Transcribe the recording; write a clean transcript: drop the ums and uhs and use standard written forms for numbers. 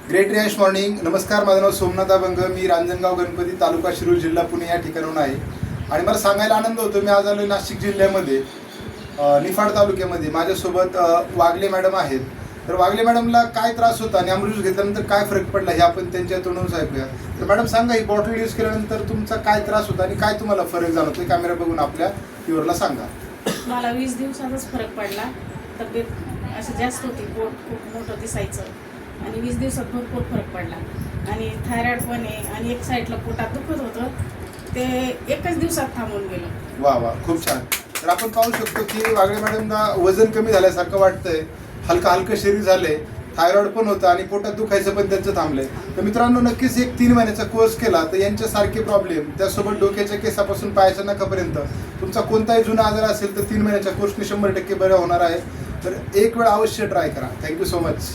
Great Riyash morning. नमस्कार, माझं नाव सोमनाथ अभंग. मी रांजणगाव गणपती, तालुका शिरूर, जिल्हा पुणे या ठिकाणाहून आहे. आणि मला सांगायला आनंद होतो, मी आज आलो नाशिक जिल्ह्यामध्ये निफाड तालुक्यामध्ये. माझ्यासोबत वागले मॅडम आहेत. तर वागले मॅडमला काय त्रास होता आणि अमृत घेतल्यानंतर काय फरक पडला हे आपण त्यांच्या तोंडून ऐकूया. तर मॅडम सांगा, ही बॉटल यूज केल्यानंतर तुमचा काय त्रास होता आणि काय तुम्हाला फरक जाणवतोय, कॅमेरा बघून आपल्या व्ह्यूअरला सांगा. मला 20 दिवसातच फरक पडला. तब्येत असं जास्त होती, पोट खूप मोठं दिसायचं आणि 20 दिवसात भरपूर फरक पडला. आणि थायरॉइड पण आहे आणि एक साईडला पोटात दुखत होतं, ते एकच दिवसात थांबून गेलं. वा वा, खूप छान. तर आपण पाहू शकतो की वागळे मॅडमला वजन कमी झाल्यासारखं वाटतंय, हलकं शरीर झालंय, थायरॉइड पण होतं आणि पोटात दुखायचं पण त्यांचं थांबलंय. तर मित्रांनो, नक्कीच एक 3 महिन्याचा कोर्स केला तर यांच्यासारखे प्रॉब्लेम, त्यासोबत डोक्याच्या केसापासून पायाच्या नखापर्यंत तुमचा कोणताही जुना आजार असेल तर 3 महिन्याच्या कोर्सने 100% बरं होणार आहे. तर एक वेळ अवश्य ट्राय करा. Thank you so much.